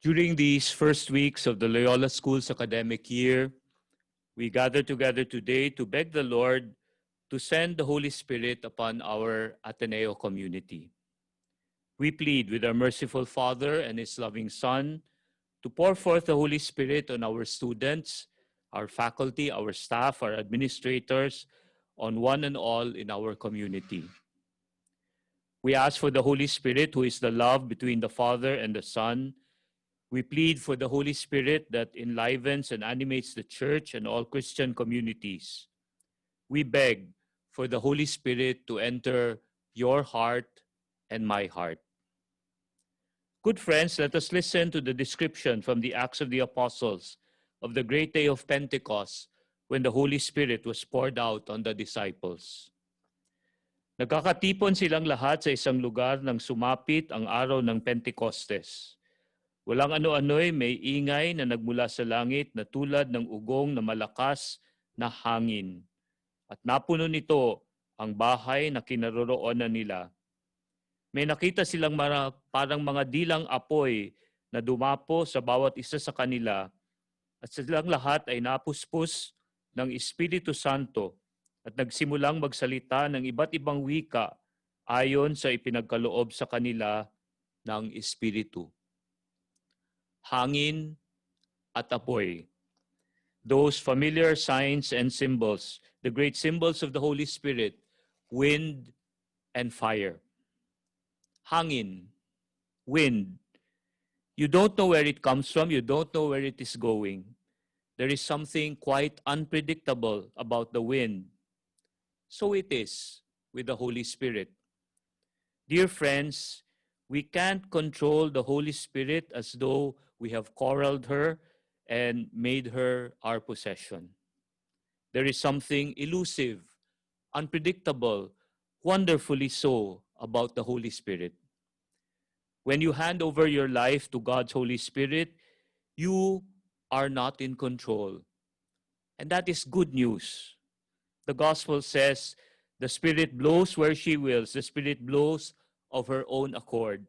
During these first weeks of the Loyola School's academic year, we gather together today to beg the Lord to send the Holy Spirit upon our Ateneo community. We plead with our merciful Father and His loving Son to pour forth the Holy Spirit on our students, our faculty, our staff, our administrators, on one and all in our community. We ask for the Holy Spirit, who is the love between the Father and the Son. We plead for the Holy Spirit that enlivens and animates the church and all Christian communities. We beg for the Holy Spirit to enter your heart and my heart. Good friends, let us listen to the description from the Acts of the Apostles of the great day of Pentecost when the Holy Spirit was poured out on the disciples. Nagkakatipon silang lahat sa isang lugar nang sumapit ang araw ng Pentecostes. Walang ano-ano'y may ingay na nagmula sa langit na tulad ng ugong na malakas na hangin. At napuno nito ang bahay na kinaroroonan nila. May nakita silang parang mga dilang apoy na dumapo sa bawat isa sa kanila at silang lahat ay napuspos ng Espiritu Santo at nagsimulang magsalita ng iba't ibang wika ayon sa ipinagkaloob sa kanila ng Espiritu. Hangin at apoy. Those familiar signs and symbols, the great symbols of the Holy Spirit, wind and fire. Hangin, wind. You don't know where it comes from, you don't know where it is going. There is something quite unpredictable about the wind. So it is with the Holy Spirit. Dear friends, we can't control the Holy Spirit as though we have corralled her and made her our possession. There is something elusive, unpredictable, wonderfully so about the Holy Spirit. When you hand over your life to God's Holy Spirit, you are not in control. And that is good news. The gospel says, the Spirit blows where she wills. The Spirit blows of her own accord.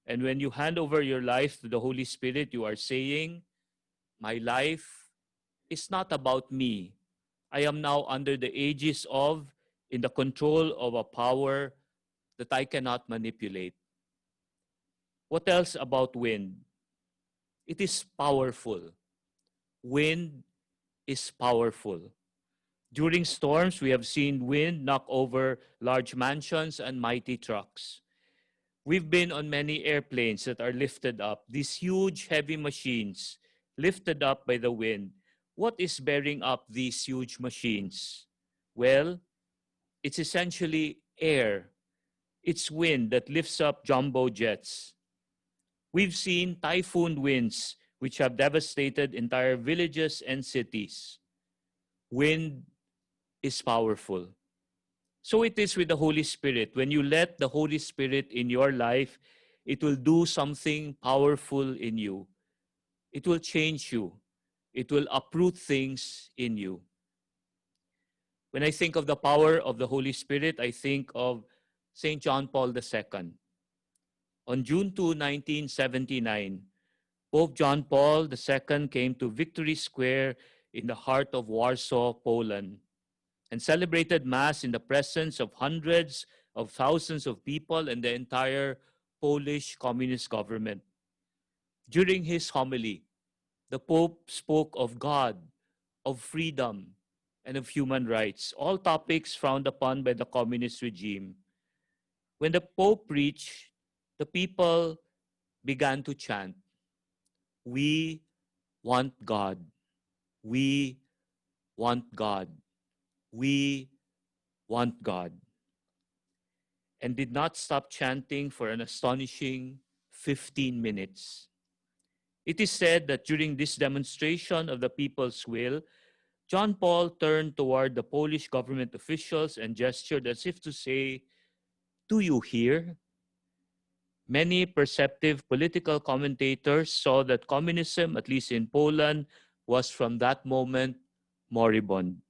And when you hand over your life to the Holy Spirit, you are saying, my life is not about me. I am now under the aegis of, in the control of a power that I cannot manipulate. What else about wind? It is powerful. Wind is powerful. During storms, we have seen wind knock over large mansions and mighty trucks. We've been on many airplanes that are lifted up, these huge, heavy machines lifted up by the wind. What is bearing up these huge machines? Well, it's essentially air. It's wind that lifts up jumbo jets. We've seen typhoon winds which have devastated entire villages and cities. Wind is powerful. So it is with the Holy Spirit. When you let the Holy Spirit in your life, it will do something powerful in you. It will change you. It will uproot things in you. When I think of the power of the Holy Spirit, I think of St. John Paul II. On June 2, 1979, Pope John Paul II came to Victory Square in the heart of Warsaw, Poland, and celebrated Mass in the presence of hundreds of thousands of people and the entire Polish communist government. During his homily, the Pope spoke of God, of freedom, and of human rights, all topics frowned upon by the communist regime. When the Pope preached, the people began to chant, "We want God. We want God. We want God," and did not stop chanting for an astonishing 15 minutes. It is said that during this demonstration of the people's will, John Paul turned toward the Polish government officials and gestured as if to say, "Do you hear?" Many perceptive political commentators saw that communism, at least in Poland, was from that moment moribund.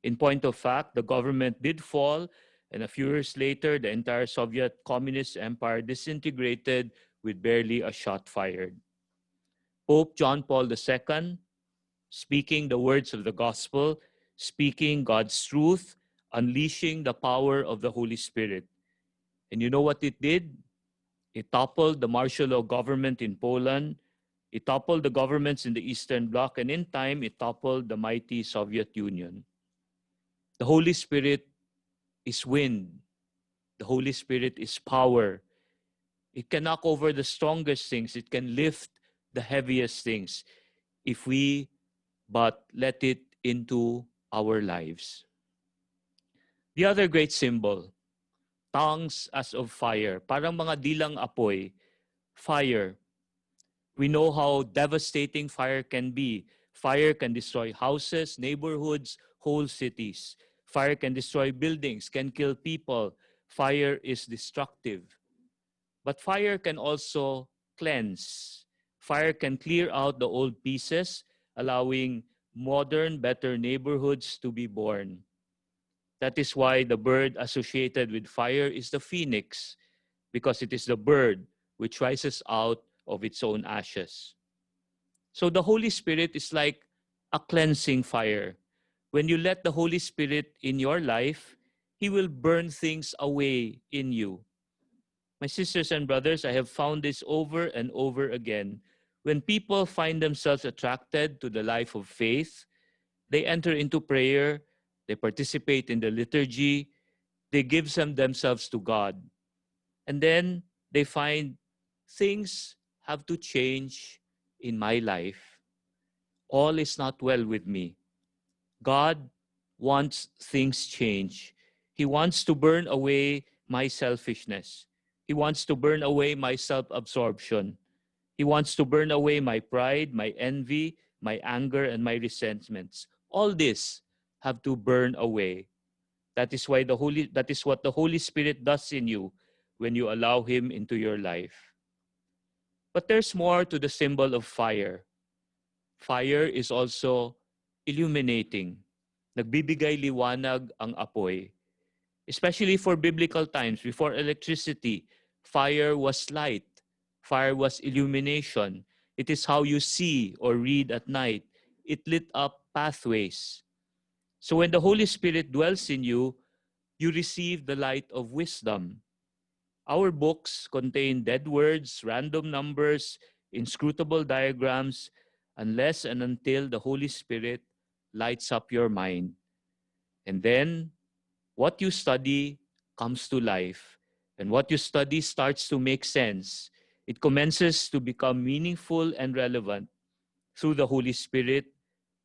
In point of fact, the government did fall, and a few years later, the entire Soviet Communist Empire disintegrated with barely a shot fired. Pope John Paul II, speaking the words of the gospel, speaking God's truth, unleashing the power of the Holy Spirit. And you know what it did? It toppled the martial law government in Poland. It toppled the governments in the Eastern Bloc, and in time, it toppled the mighty Soviet Union. The Holy Spirit is wind. The Holy Spirit is power. It can knock over the strongest things. It can lift the heaviest things if we but let it into our lives. The other great symbol, tongues as of fire, parang mga dilang apoy, fire. We know how devastating fire can be. Fire can destroy houses, neighborhoods, whole cities. Fire can destroy buildings, can kill people. Fire is destructive. But fire can also cleanse. Fire can clear out the old pieces, allowing modern, better neighborhoods to be born. That is why the bird associated with fire is the phoenix, because it is the bird which rises out of its own ashes. So the Holy Spirit is like a cleansing fire. When you let the Holy Spirit in your life, He will burn things away in you. My sisters and brothers, I have found this over and over again. When people find themselves attracted to the life of faith, they enter into prayer, they participate in the liturgy, they give themselves to God. And then they find things have to change in my life. All is not well with me. God wants things change. He wants to burn away my selfishness. He wants to burn away my self-absorption. He wants to burn away my pride, my envy, my anger, and my resentments. All this have to burn away. That is what the Holy Spirit does in you when you allow Him into your life. But there's more to the symbol of fire. Fire is also illuminating. Nagbibigay liwanag ang apoy. Especially for biblical times, before electricity, fire was light. Fire was illumination. It is how you see or read at night. It lit up pathways. So when the Holy Spirit dwells in you, you receive the light of wisdom. Our books contain dead words, random numbers, inscrutable diagrams, unless and until the Holy Spirit lights up your mind. And then what you study comes to life. And what you study starts to make sense. It commences to become meaningful and relevant. Through the Holy Spirit,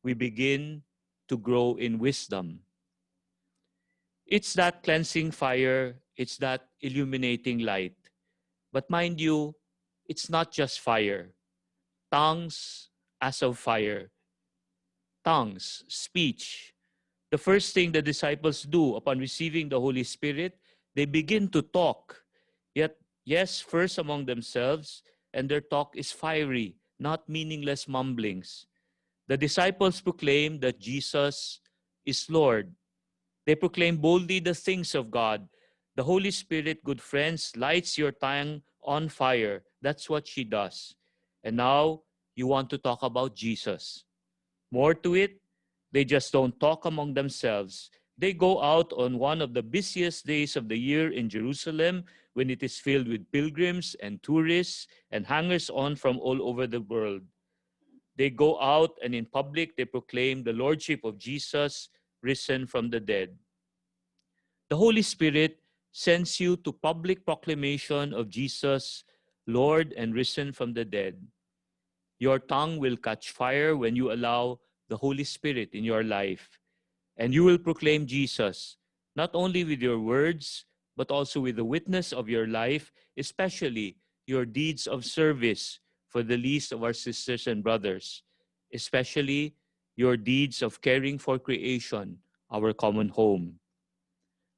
we begin to grow in wisdom. It's that cleansing fire, it's that illuminating light. But mind you, it's not just fire. Tongues as of fire. Tongues, speech. The first thing the disciples do upon receiving the Holy Spirit, they begin to talk. Yet, yes, first among themselves, and their talk is fiery, not meaningless mumblings. The disciples proclaim that Jesus is Lord. They proclaim boldly the things of God. The Holy Spirit, good friends, lights your tongue on fire. That's what she does. And now you want to talk about Jesus. More to it, they just don't talk among themselves. They go out on one of the busiest days of the year in Jerusalem when it is filled with pilgrims and tourists and hangers-on from all over the world. They go out and in public they proclaim the Lordship of Jesus risen from the dead. The Holy Spirit sends you to public proclamation of Jesus, Lord and risen from the dead. Your tongue will catch fire when you allow the Holy Spirit in your life. And you will proclaim Jesus, not only with your words, but also with the witness of your life, especially your deeds of service for the least of our sisters and brothers, especially your deeds of caring for creation, our common home.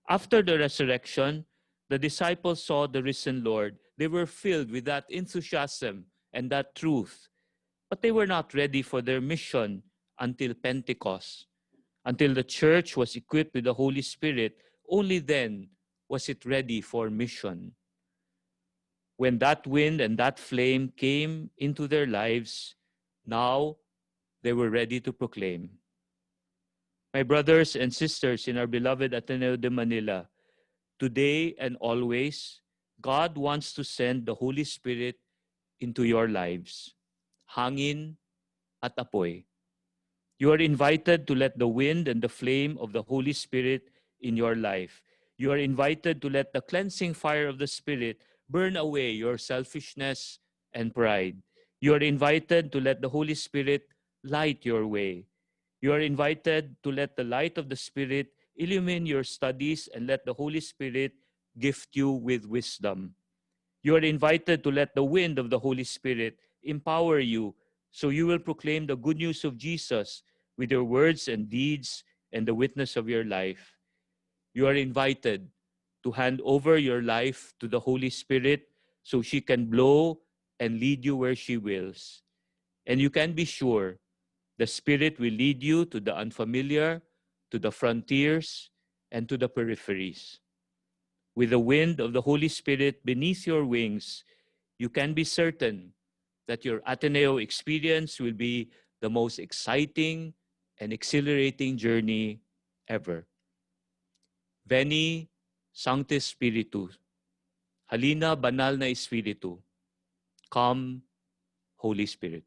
After the resurrection, the disciples saw the risen Lord. They were filled with that enthusiasm and that truth. But they were not ready for their mission until Pentecost. Until the church was equipped with the Holy Spirit, only then was it ready for mission. When that wind and that flame came into their lives, Now they were ready to proclaim. My brothers and sisters in our beloved Ateneo de Manila, today and always, God wants to send the Holy Spirit into your lives. Hangin at apoy. You are invited to let the wind and the flame of the Holy Spirit in your life. You are invited to let the cleansing fire of the Spirit burn away your selfishness and pride. You are invited to let the Holy Spirit light your way. You are invited to let the light of the Spirit illumine your studies and let the Holy Spirit gift you with wisdom. You are invited to let the wind of the Holy Spirit empower you so you will proclaim the good news of Jesus with your words and deeds and the witness of your life. You are invited to hand over your life to the Holy Spirit so she can blow and lead you where she wills. And you can be sure the Spirit will lead you to the unfamiliar, to the frontiers, and to the peripheries. With the wind of the Holy Spirit beneath your wings, you can be certain that your Ateneo experience will be the most exciting and exhilarating journey ever. Veni Sancte Spiritus. Halina Banal na Espiritu. Come, Holy Spirit.